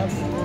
Mama,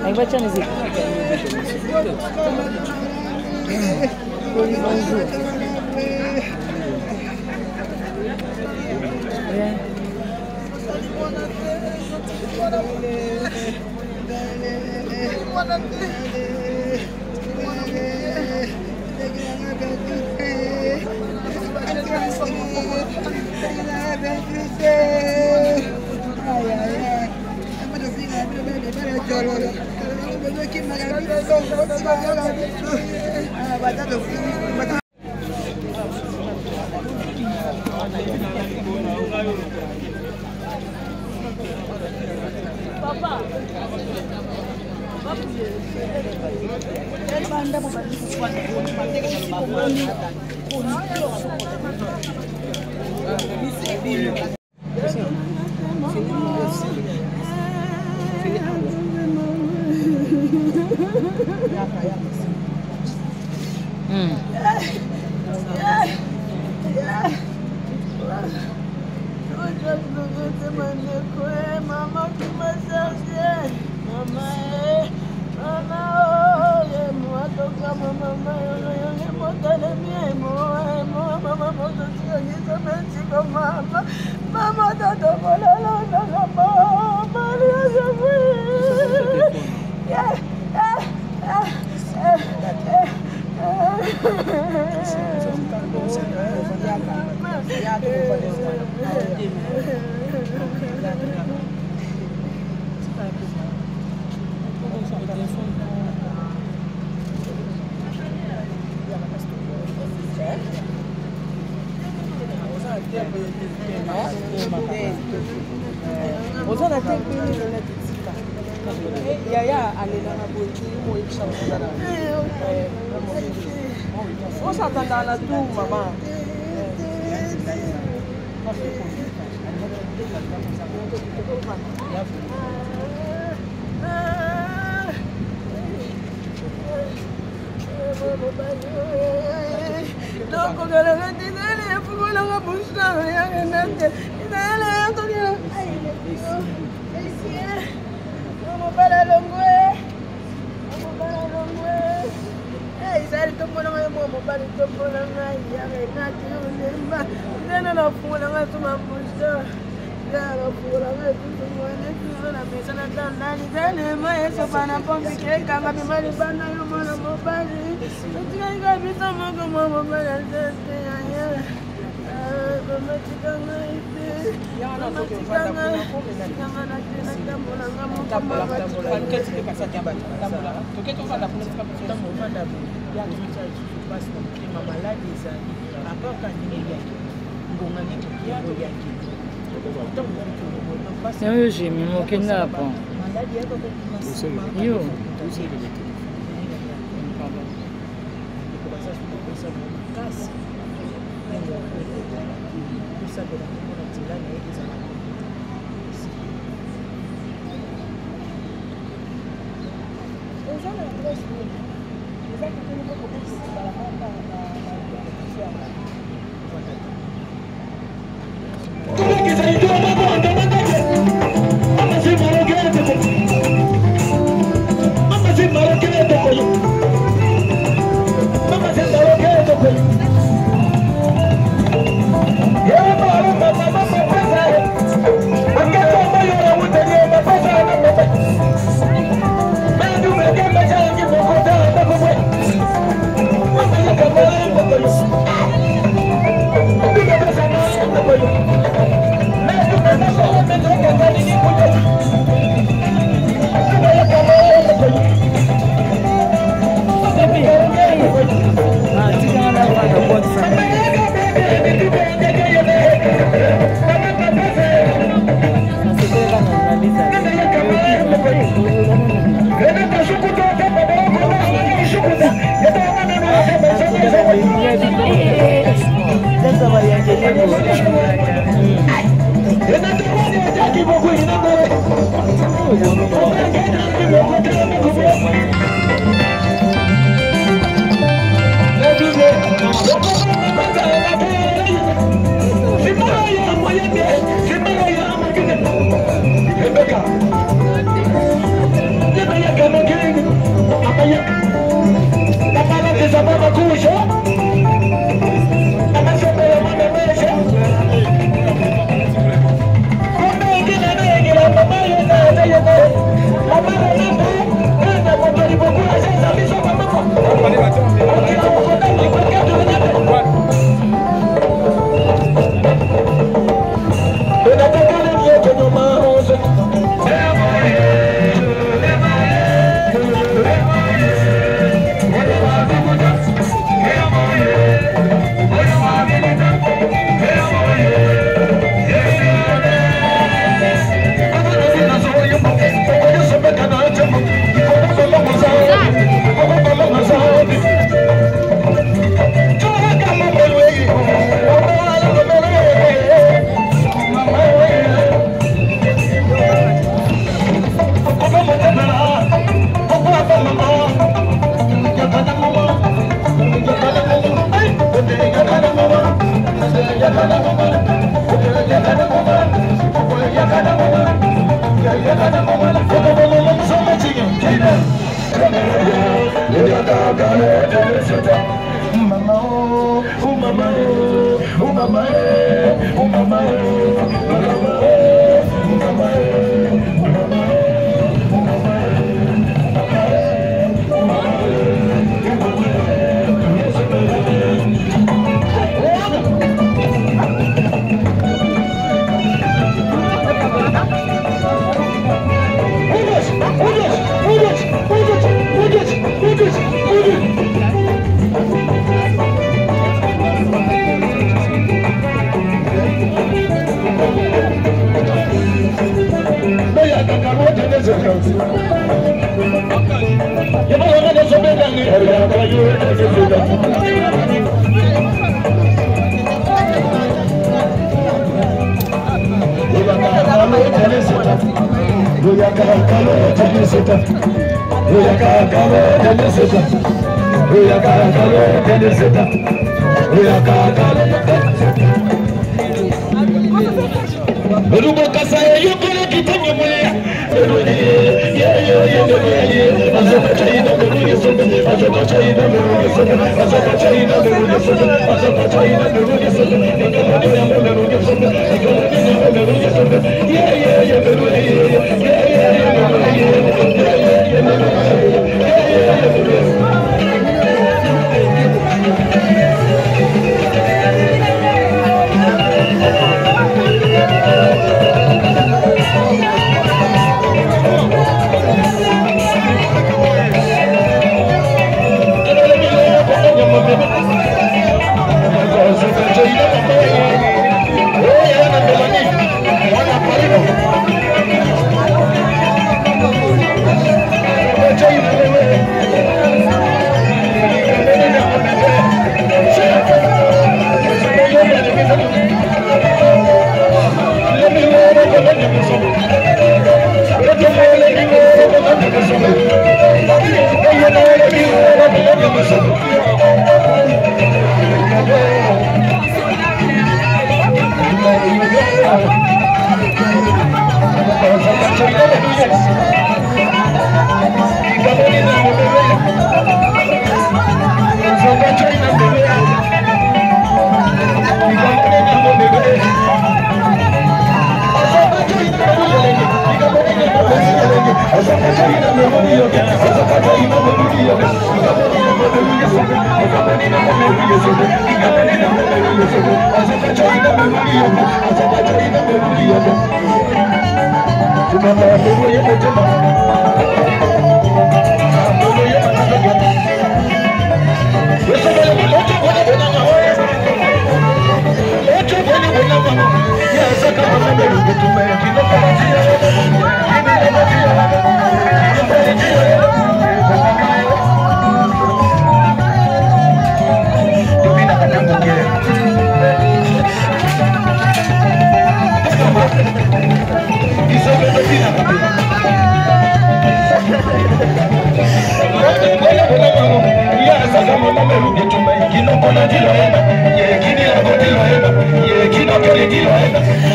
Aí vai te music. Eu Jimmy, mo kinapo. Yo. Mama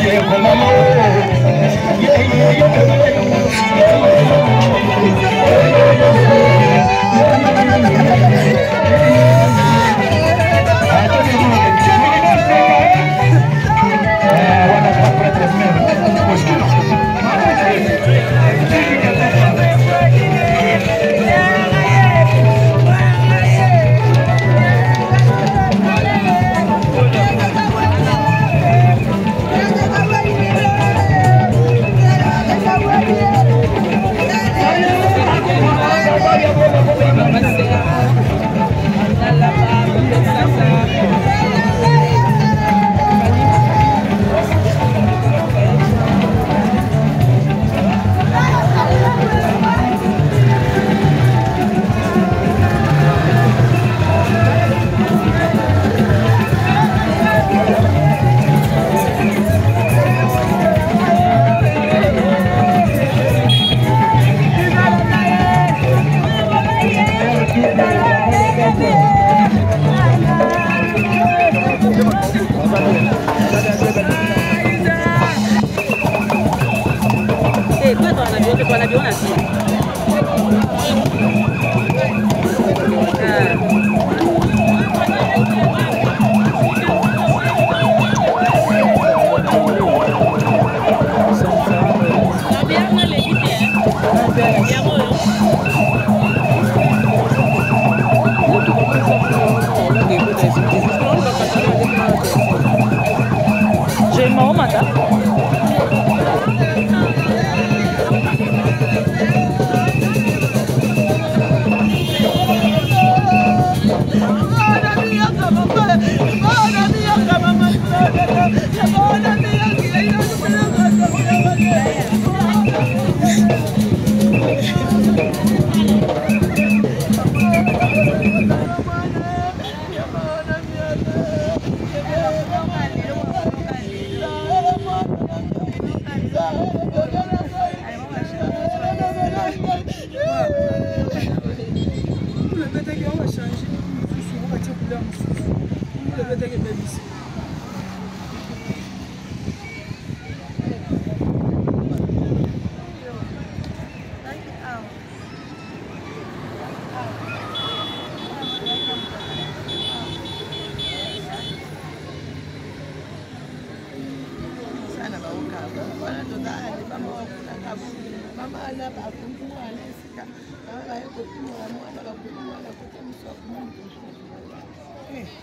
J'ai le moment,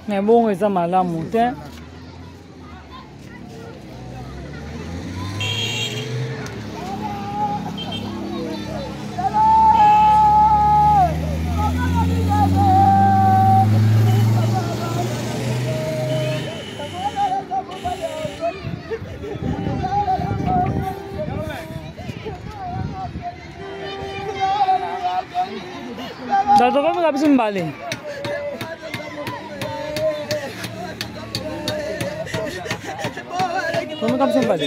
Mais bon, eza malamu te. Dato kami kabisa mbali. Kami kabisa mbali.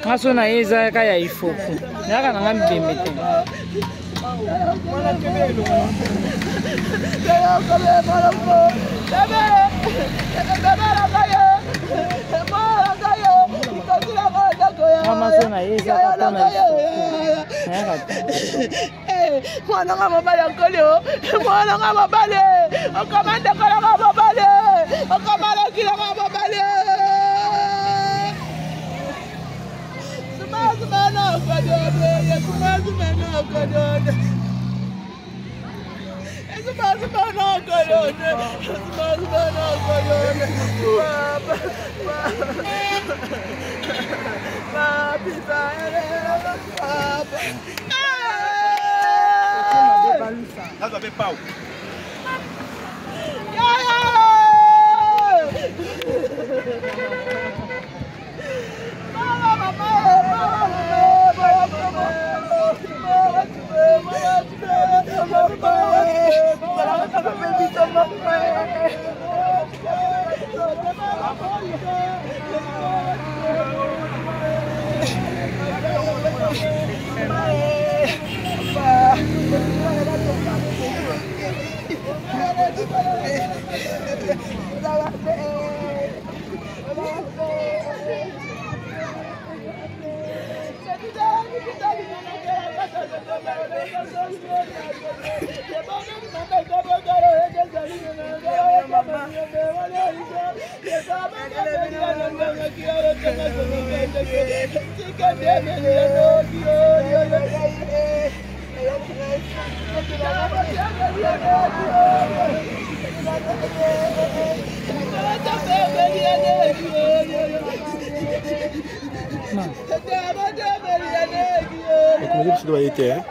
Ngaso na yeza kaya ifofu. Yaka na ngambembe te. Ngaso na yeza kaya mwana nga mabale koleo mwana nga mabale okamande kola nga mabale okamala kila nga mabale Sumazumana kodode Sumazumana kodode Sumazumana kodode Sumazumana kodode Papa Papa Papa Nada a ver, pau. Como é que você vai ter?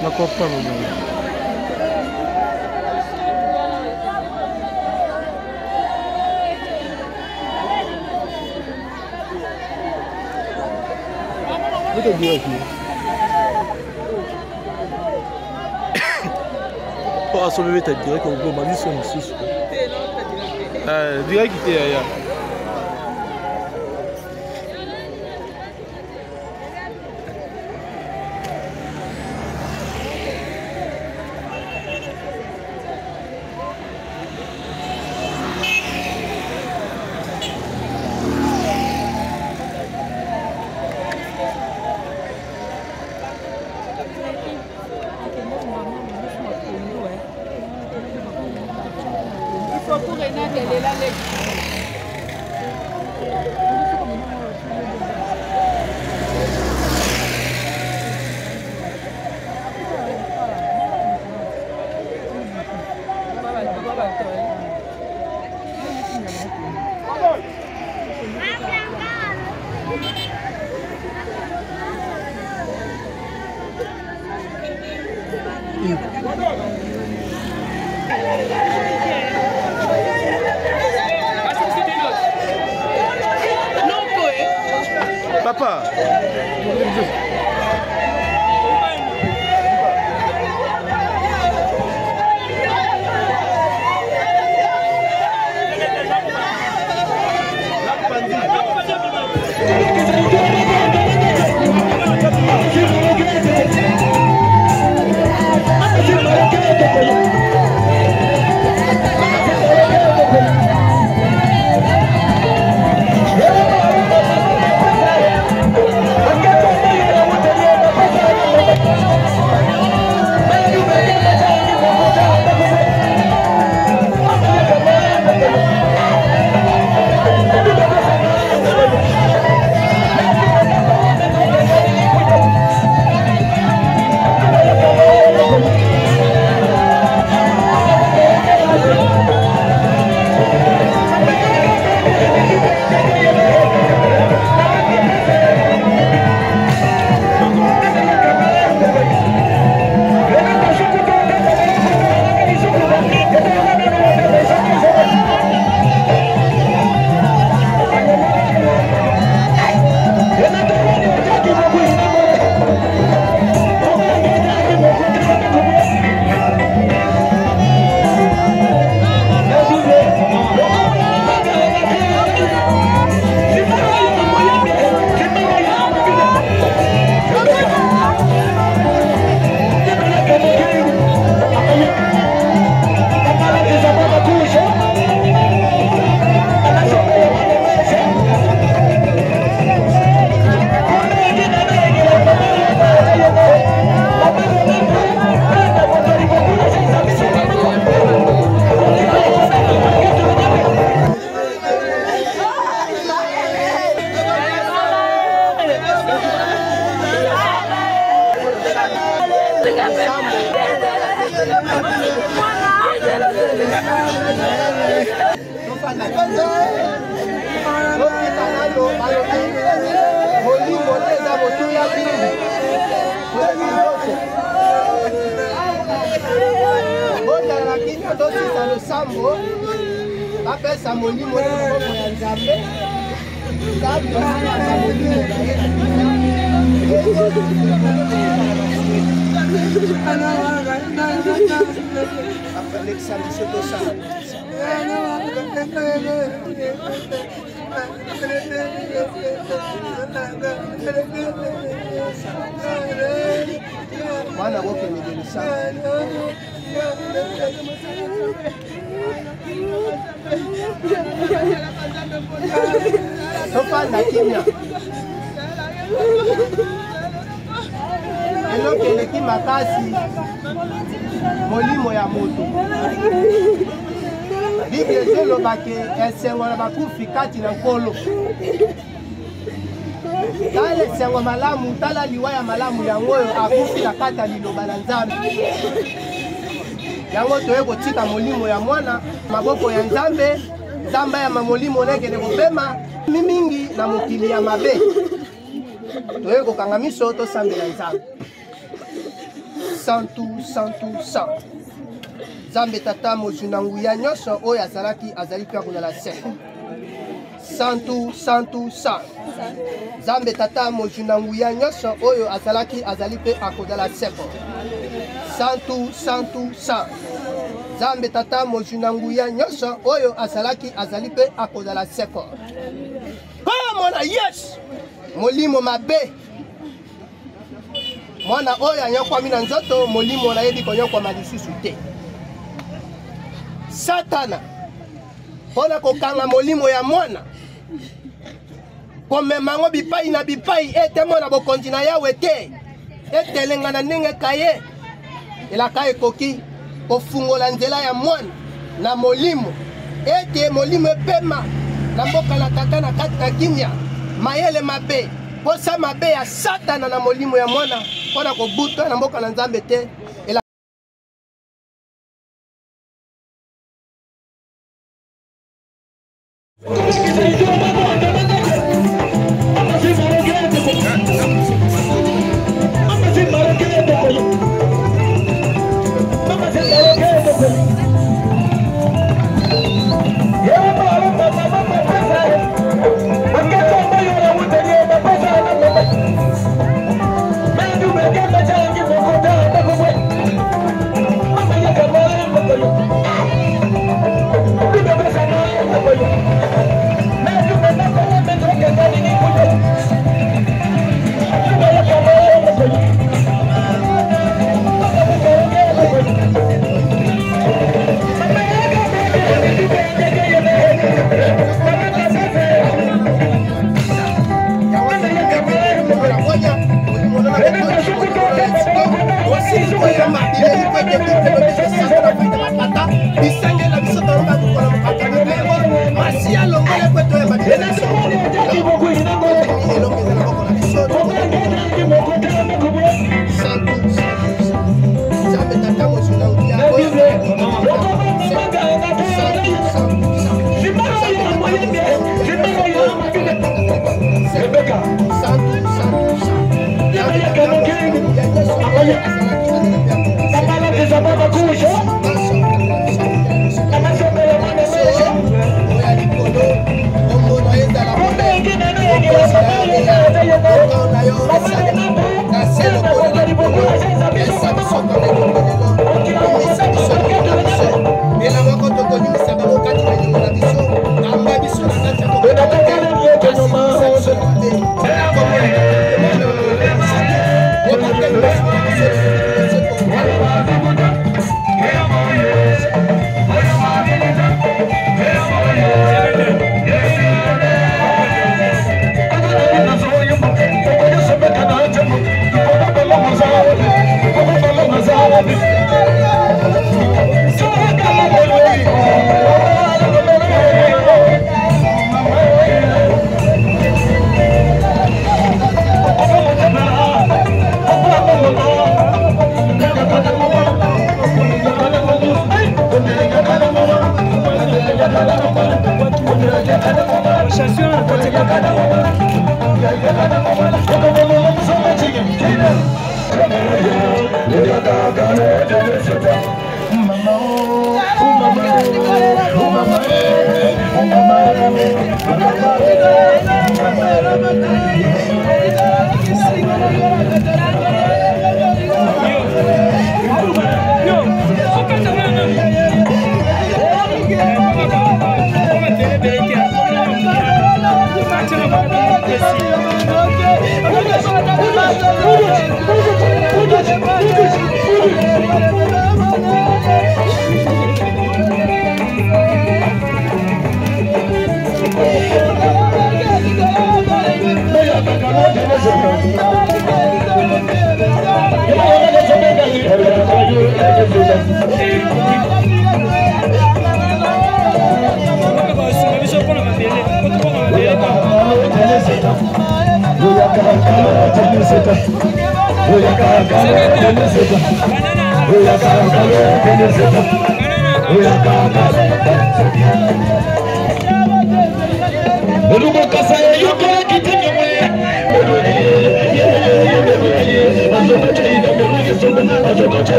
La coppa non è. Vedi due qui. Poi solamente dire che un ma lì sono direi che ti è. Papa. Topanda kimia. Eloko eleki makasi molimo ya moto. Bible ezoloba ke esengo na bakufi kati na nkolo. Tala esengo malamu, tala liwa ya malamu yango oyo akufi na kati ya liloba na Nzambe. Yango toye kotika molimo ya mwana maboko ya Nzambe. Nzambe ya molimo nekende kopema mingi na mokili ya mabe. Toye kokanga miso tosambela Nzambe. Santu, santu, santu. Nzambe tata mozuna nguya nyonso oyo azalaki azali mpe akozala se. Santu, santu, santu. Nzambe tata mozuna nguya nyonso oyo azalaki azali mpe akozala seko. Santu, santu, santu. Nzambe tata mozuna nguya nyonso oyo azalaki azali mpe akozala seko. Mwana yes molimo mabe mwana oyo anyokwami na nzoto molimo nayebi konyokwama lisusu te. Satana mpona kokanga molimo ya mwana komemango bipai na bipai ete mwana bokonzi na Yawe te ete elenga na ndenge kaye elaka ekoki kofungola nzela ya mwana na molimo ete molimo epema na mboka na tata na kati na kimia mayele mabe posa mabe ya satana na molimo ya mwana mpona kobuta na mboka na Nzambe te.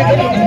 Thank you.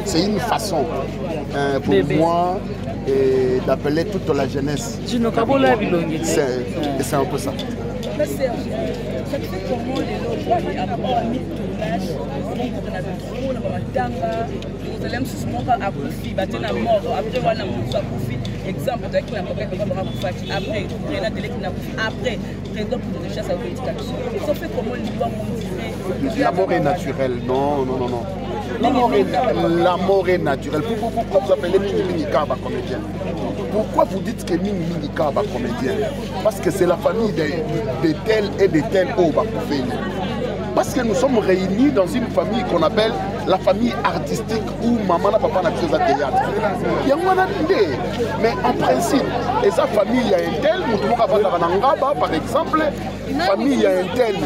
C'est une façon pour moi d'appeler toute la jeunesse. C'est un peu ça. Ça te fait comment les autres après un tournage, on a trop la matanga, vous allez me soumettre à Koufi, battre la mort, après voilà mon soit Koufi, exemple de qui n'a pas fait après Réna Délé qui n'a pas fait après président pour de chasse à politique action. Ça fait comment l'histoire mondiale. L'amour est naturel, non. L'amour est naturel. Pourquoi vous appelez Mini Kaba comédien? Pourquoi vous dites que Mini Kaba comédien? Parce que c'est la famille de tels et de tels au Bakoufé. Parce que nous sommes réunis dans une famille qu'on appelle la famille artistique où maman et papa n'a pas de théâtre. Il y a un mais en principe, et sa famille, il y a un tel, par exemple, famille, il y a un tel,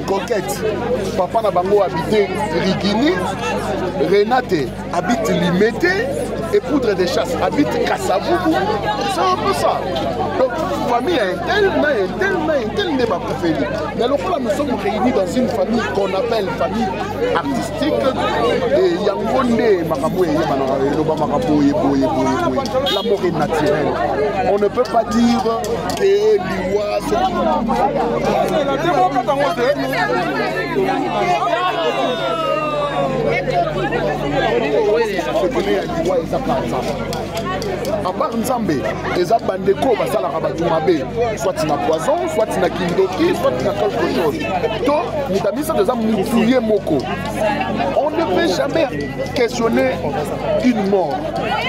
coquette. Papa n'a pas habité Rigini, Renate habite Limete, et Poudre de Chasse habite Kassaboubou. C'est un peu ça. Donc, famille, un tel, n'est pas fait. Mais là, nous sommes réunis dans une famille qu'on appelle famille artistique. Et Yangonde, l'amour est naturel. On ne peut pas dire que l'Iwa à part Nzambe, les abandeko basala rabatumabé, soit tu n'as poison, soit tu n'as kindoki, soit tu n'as quelque chose. Donc, nous avons mis ça dans un moutouillé moko. On ne peut jamais questionner une mort.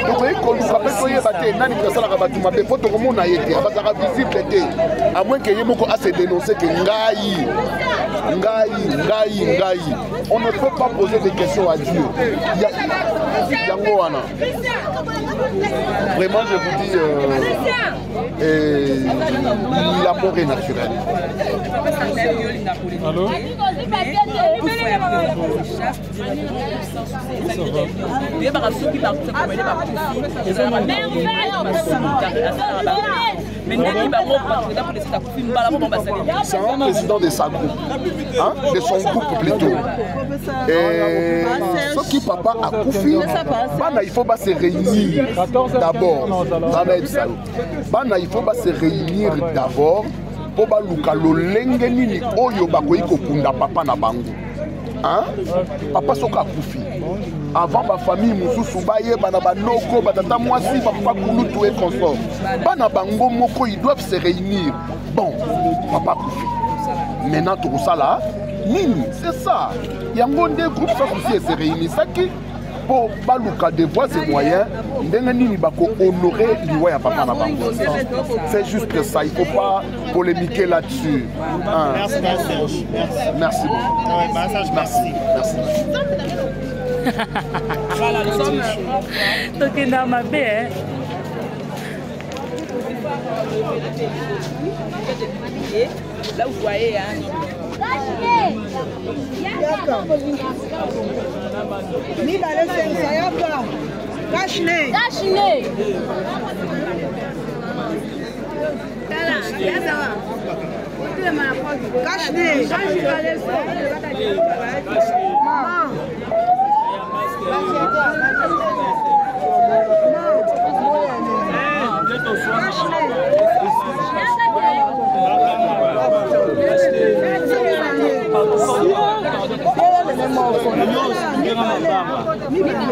Donc, vous voyez qu'on nous rappelle qu'il y a des gens qui basala rabatumabé, faut que tout le monde ait été, basala visible, à moins qu'il y ait moko à se dénoncer que Ngaï. On ne peut pas poser des questions à Dieu. Vraiment, je vous dis, l'amour est naturel. Allô? C'est un président de sa groupe, hein? De son groupe plutôt. Et ce qui papa a Koufi, il faut pas se réunir d'abord. Il faut pas se réunir d'abord pour baluka lolenge nini oyo bakoyi kokunda papa na bango. Hein? Papa soka Koufi. Avant ma famille mususu baye bana banoko batata mwasi papa kulutu et consort. Bana bango moko ils doivent se réunir. Bon, papa Koufi. Maintenant tout ça là, nini, c'est ça. Yango des groupes ça aussi se réunissent qui pour baluka des voies et moyens, nini bako honorer liwa ya papa na bango. C'est juste ça, il faut pas polémiquer là-dessus. Hein? Merci beaucoup. Merci. Donc il n'a ma belle. Là vous voyez hein.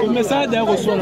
Le message d'un reçoit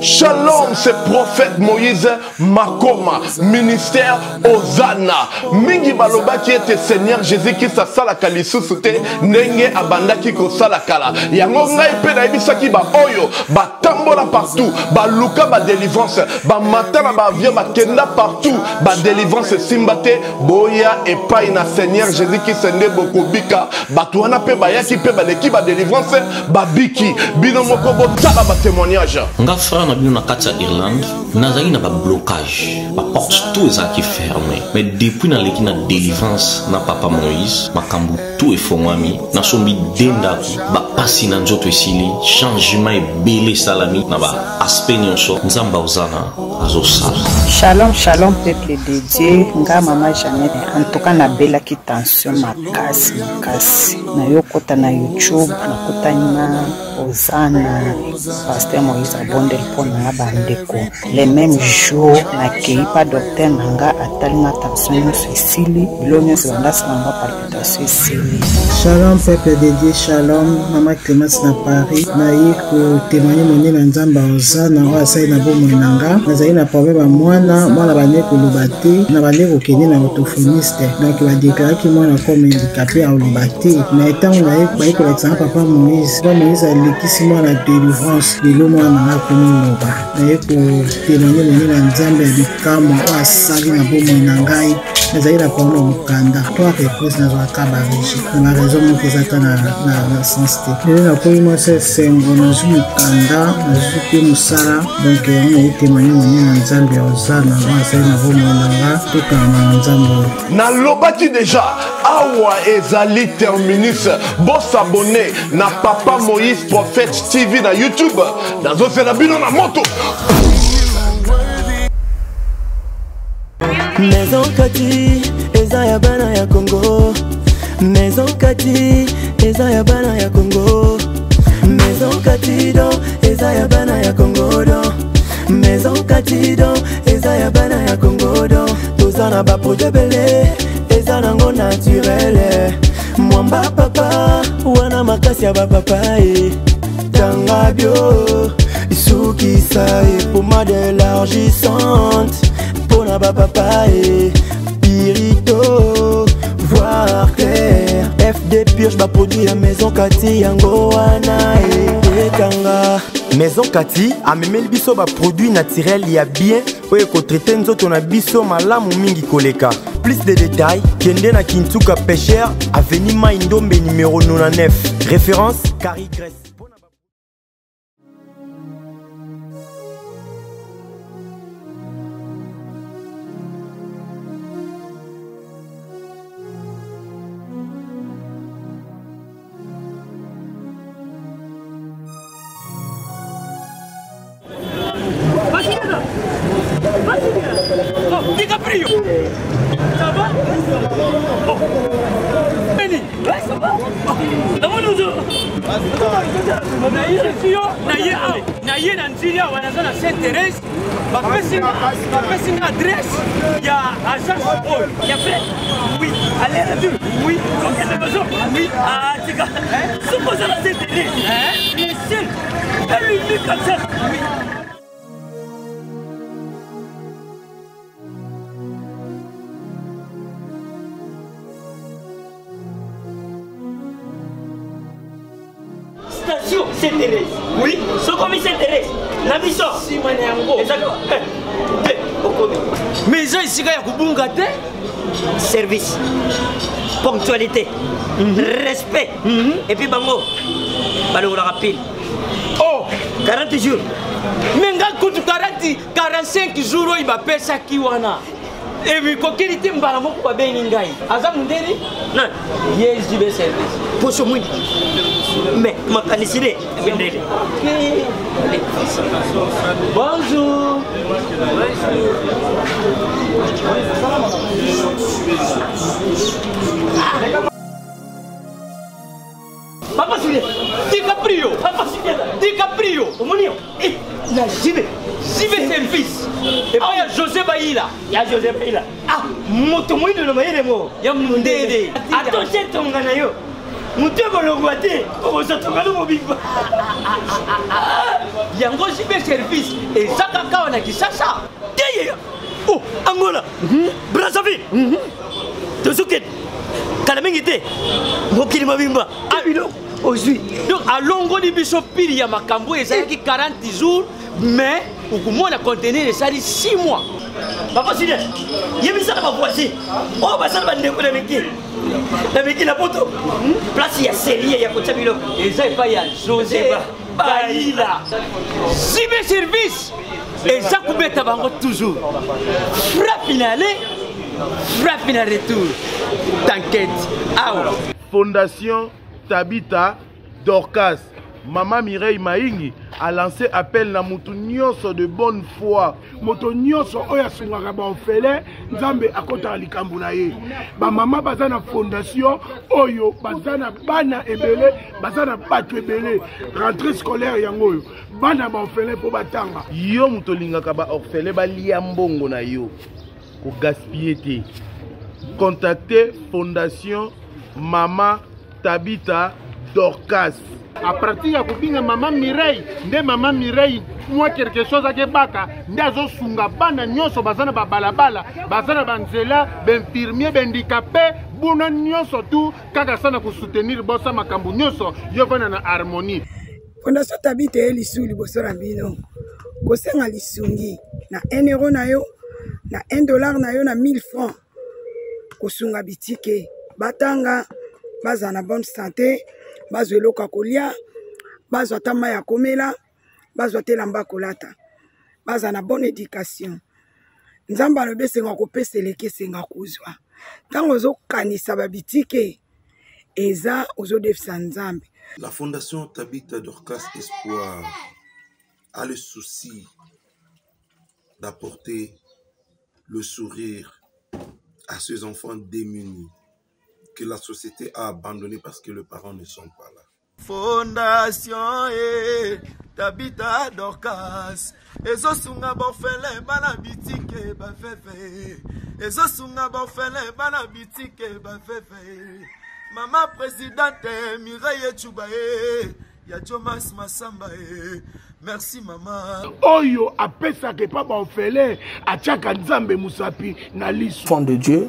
Shalom, c'est prophète Moïse Makoma, ministère Ozana. Mingi baloba qui était Seigneur Jésus qui sa sala kalisu sute nenge abanda ki ko sala kala. Yango ngai pe na ibisa ki ba oyo ba tambola partout, ba luka ba délivrance, ba matana ba via ba kenda partout, ba délivrance simbate boya et pas na Seigneur Jésus qui sende bokobika, ba tuana pe ba yaki pe ba leki ba délivrance, ba biki bino moko bo taba ba témoignage. Nga frère na bino na kati ya Irlande, nazali na ba blocage, ba porte tout ezaki fermé. Mais depuis na leki na délivrance na papa Moïse, makambu tout efongwami, na sombi dendaku, ba pasi na nzoto esili, changement ebele salami na ba aspect nyonso, nzamba ozana azosala. Shalom, shalom peuple de Dieu, nga mama Janelle, en tout cas na bela ki tension makasi. Na yokota na YouTube, na kota na Ozana, Pasteur Moïse Abondel pona bandeko. Les mêmes jours, na keipa docteur nanga atalinga tension suicide, bilonyo zanda sanga palpitation suicide. Shalom peuple de Dieu, shalom, Maman Clémence na Paris, na yiko témoigner moni na nzamba Ozana, wa sai na bomo nanga, nazali na problème mwana bane kolobate, na bane kokene na orthophoniste. Donc va déclarer que moi na comme handicapé à olobate. Mais étant on a ko l'exemple papa Moïse a l'équisi moi la délivrance de l'homme na komi loba. Na yiko témoigner moni na nzamba ya bikamo wa sali na bomo nangai. Nazali na problème mukanda. Toi réponse na zaka ba régie. Na raison mo kezata na sensité. Na ko moi c'est sengo na mukanda, na zuke musala. Donc on a témoigné moni na nzamba ya Ozana wa sali na bomo nanga tuka na nzamba. Na lobaki déjà awa ezali terminus. Bon s'abonner na papa Moïse Prophète TV na YouTube. Dans un sénabino na moto. Maison Kati, eza ya bana ya Congo. Maison Kati, eza ya bana ya Congo. Maison Kati do, eza ya bana ya Congo do. Maison Kati do, eza ya bana ya Congo do. Tozana ba projet belé, eza nango naturel. Mwamba papa, wana makasi ya ba papa e. Tanga bio, isuki sa e pommade élargissante. Pona ba papa e Pirito, voir clair. FD Purge ba produit ya Maison Kati yango wana e Tanga. Maison Kati a memeli biso ba produit naturel ya bien oye ko traiter nzoto na biso malamu mingi koleka. Plus de détails, kende na Kintuka Pêcheur, avenue Maindombe numéro 99. Référence Carrie Grèce. DiCaprio, ça va? Oh. Benny, ouais, ça va? Comment nous naye na nzili awa naza na Sainte-Thérèse bapesi nga adresse ya agence oyo ya frais. Oui, aller retour. Oui, combien de besoin? Oui, tika soko oza na Sainte-Thérèse le ciel elumi comme ça. Oui. Station Sainte-Thérèse. Oui, ce commis Sainte-Thérèse. La mission. Si, moi, exactement. Mais ça, ici, il y a Kubunga. Service. Ponctualité. Respect. Et puis, bango. Balou rapide. Oh, 40 jours. Mais quand 45 jours, il va payer ça qui wana. Et puis, quand il était mbala moko ba beningai. Aza mundeni? Non. Yes, du service. Pour ce monde. Mais ma calicine. Bonjour. Papa Julien, DiCaprio. Papa Julien, DiCaprio. Omonio. Eh, la JB service. Et puis il y a José Baïla. Il y a José Baïla. Ah, moto moi de le mo. Ya mundede. Attention ton ganayo. Moto ko longwate. Ko so to kalo mo big. yango jibe service ezaka kawa na Kisasa teye oh Angola Brazzaville tozuket kala mingi te mokili mabimba abilo aujourd'hui donc alongoli biso pili ya makambo ezalaki 40 jours mais okomona contenir esali 6 mois papa side yebisala bavoisi oh basala bandeko na miki na poto place ya serie ya kotia biloko eza epai ya José Baila Cibe service eza kubeta bango toujours frappe finale frappe finale retour t'inquiète awa Fondation Tabita Dorcas Maman Mireille Maingi a lancé appel na mutu nyonso de bonne foi. Moto nyonso oya sungaka ba ofele nzambe akota likambo na ye. Ba mama bazana fondation oyo bazana bana ebele bazana batu ebele rentrée scolaire yango yo. Bana ba ofele po batanga. Yo muto lingaka ba ofele ba lia mbongo na yo. Ko gaspiller te. Contactez Fondation Mama Tabita Dorcas. À partir ya kubinga Maman Mireille, nde Maman Mireille moi quelque chose à Kebaka, nde azo sunga bana nyonso bazana ba balabala, bazana banzela, benfirmier, bendikapé, buna nyonso tout kaka sana ko soutenir bossa makambu nyonso yo vana na harmonie. Fondation Tabita elisu liboso na bino. Kosenga lisungi na 1 euro na yo, na 1 dollar na yo na 1000 francs. Kosunga bitike, batanga, bazana bonne santé. Bazwe loka kolia, bazwa tama ya komela, bazwa telamba kolata, bazwa na bonne éducation. Nzamba lobe senga kopese leke senga kuzwa. Tango zo kanisa babitike, eza ozo defisa nzambe. La Fondation Tabita Dorcas Espoir a le souci d'apporter le sourire à ces enfants démunis que la société a abandonné parce que les parents ne sont pas là. Fondation Tabita Dorcas ezo sunga bofele bana bitike ba fefe ezo sunga bofele bana bitike ba fefe Mama présidente Mireille Chubae ya Thomas Masamba merci maman oyo apesa ke pa ba ofele atiaka nzambe musapi na lisu Enfant de Dieu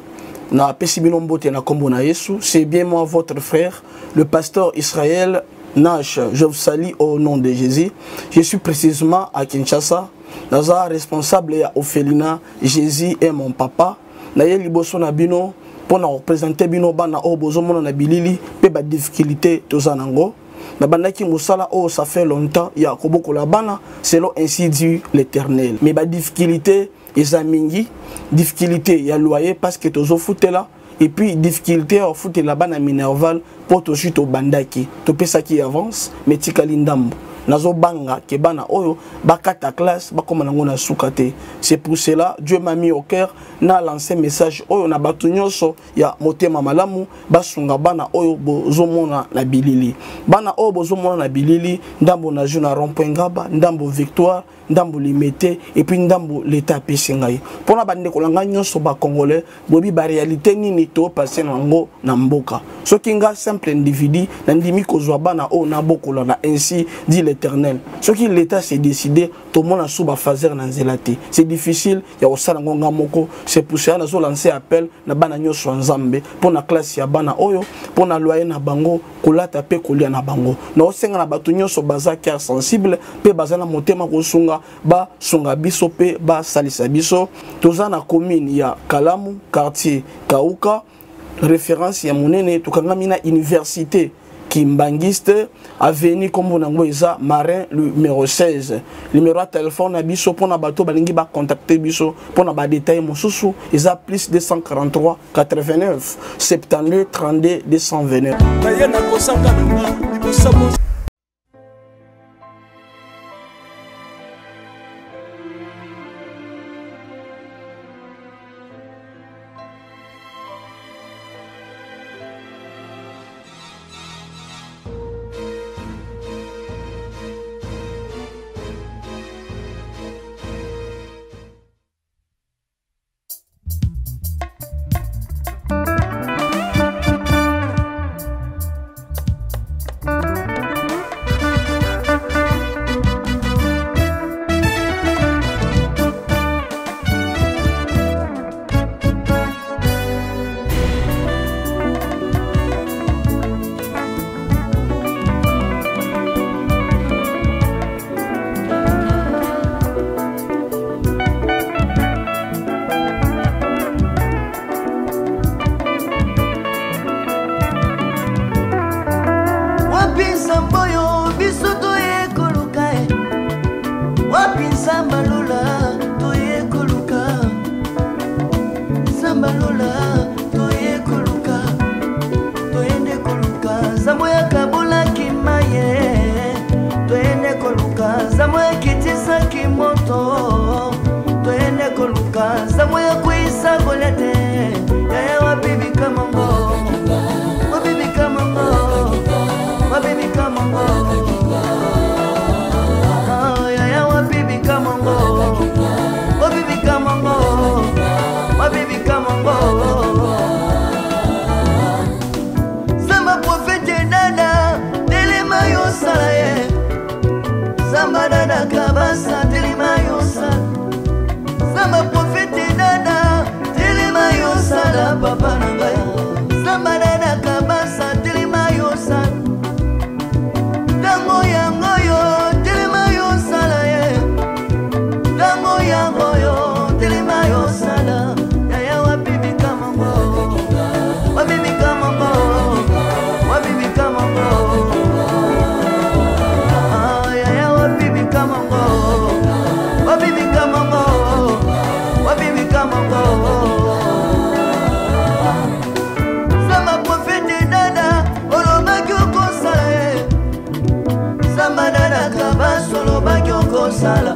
na pesibino mbote na kombo na Yesu, c'est bien moi votre frère, le pasteur Israël Nash. Je vous salue au nom de Jésus. Je suis précisément à Kinshasa. Naza responsable ya Ophelina, Jésus est mon papa. Na ye liboso na bino pour représenter bino bana o bozo mona na bilili pe ba difficulté tozanango. Na bandaki musala oh ça fait longtemps ya koboko la bana selon ainsi dit l'Éternel. Mais ba difficulté ezamingi difficulté ya loyer parce que tozo foutela et puis difficulté au foot la bana minerval pour to chute au bandaki to pesa qui avance mais tikali ndambo nazo banga ke bana oyo bakata classe bakoma nango na sukate. C'est pour cela Dieu m'a mis au cœur na lancé message oyo na batu nyonso ya motema malamu basunga bana oyo bozomona na bilili bana oyo bozomona na bilili ndambo na juna rond-point Ngaba ndambo Victoire ndambo limité et puis ndambo l'état pesingai pona bande kolanga nyonso ba congolais bobi ba réalité nini to passer nango na mboka soki nga simple individu na ndimi kozwa bana o na bokola na ainsi dit l'Éternel soki l'état s'est décidé tout monde a sous ba fazer na nzelate c'est difficile ya osala ngonga moko c'est pour ça nazo lancer appel na bana nyonso nzambe pona classe ya bana oyo pona loyer na bango kolata pe kolia na bango na osenga na batu nyonso baza cœur sensible pe bazana motema kosunga ba sunga biso pe ba salisa biso toza na commune ya Kalamu quartier Kauka référence ya monene tukangami na université Kimbangiste avenue comme nango eza Marin le numéro 16 numéro de téléphone na biso pona bato balingi ba contacter biso pona ba détail mosusu eza plus 243 89 72 32 229 zamu ya kitisaki moto toende koluka zamu ya kuisa golete yaya wabibi kamongo wabibi kamongo wabibi kamongo yaya wabibi kamongo wabibi kamongo wabibi kamongo zamba profete dada telema yosala ye zamba dada kabasa telema yosala zamba profete dada telema yosala papa na ngai zamba dada kabasa telema yosala tango yango yo telema yosala ye tango yango yo telema yosala yaya wabibi kamongo wabibi kamongo wabibi kamongo yaya wabibi kamongo wabibi kamongo wabibi kamongo zamba profete dada olobaki okosala ye zamba dada kabasa olobaki okosala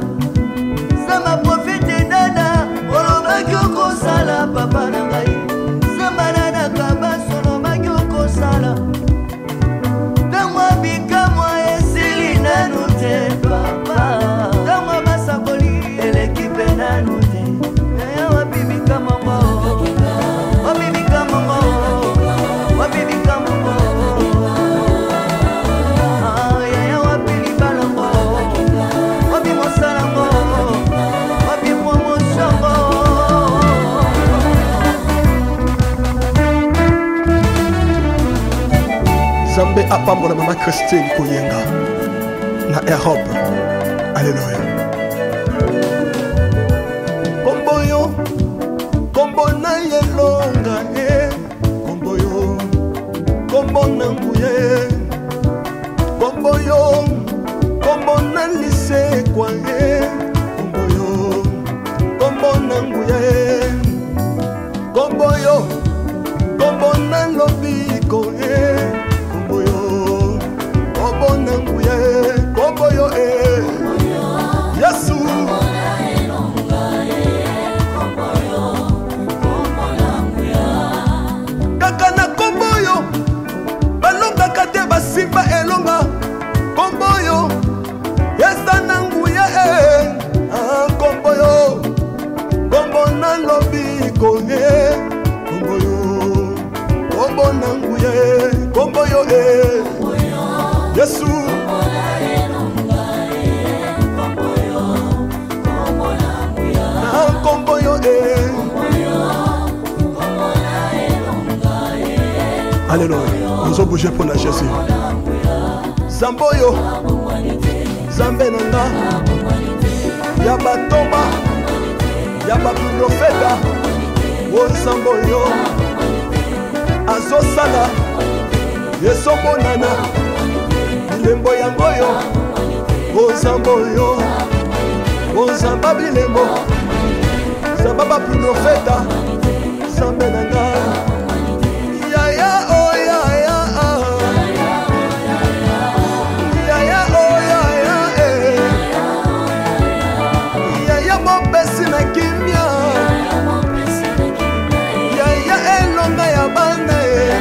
zamba profete dada olobaki okosala papa na ngai zamba dada kabasa olobaki okosala ntango abikamwa esili nanu te papa ntango basakoli eleki mpe nanu te yaya wabibi kamongo wabibi kamongo wabibi kamongo yaya wabili balango wabi mosalango wabi promoshango Zambe apambola mama Christine Koyenga na Europe. Alléluia. Komboyo kombo na yelonga komboyo kombo na nguye komboyo kombo na lisekwa komboyo kombo na nguye komboyo kombo na lobiko komboyo kombo na nguye komboyo Yesu kaka na komboyo balongaka te basimba elonga komboyo eza na nguya komboyo kombo na lobiko komboyo kombo na nguya komboyo Yesu komboyo Alléluia. Nous avons bougé pour la Jésus. Zamboyo Zambe nanga Yabatomba Yabaprofeta O Zamboyo Azosala Yesomonana Bilembo yangoyo O Zamboyo O Zamba bilembo Zamba Profeta Zambe nanga Yaya oh yaya Yaya oh yaya Yaya mopesi na kimia Yaya elonga ya bana Yaya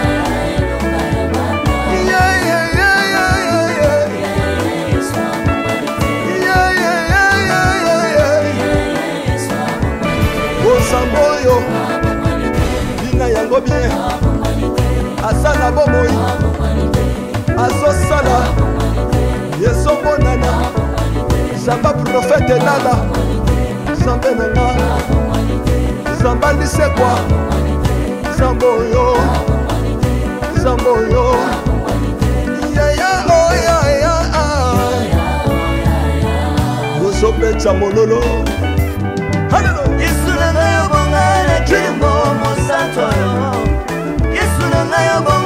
Osamboyo Bina yango bien Asala bomoi Asosala Yesomonana Zamba profete nana Zambe nana Zamba lisekwa Zamboyo Zamboyo Yaya oh yaya Yosopecha mololo Hallelujah Yesu na ngayo bonga na kimbo mosato Yesu na ngayo bonga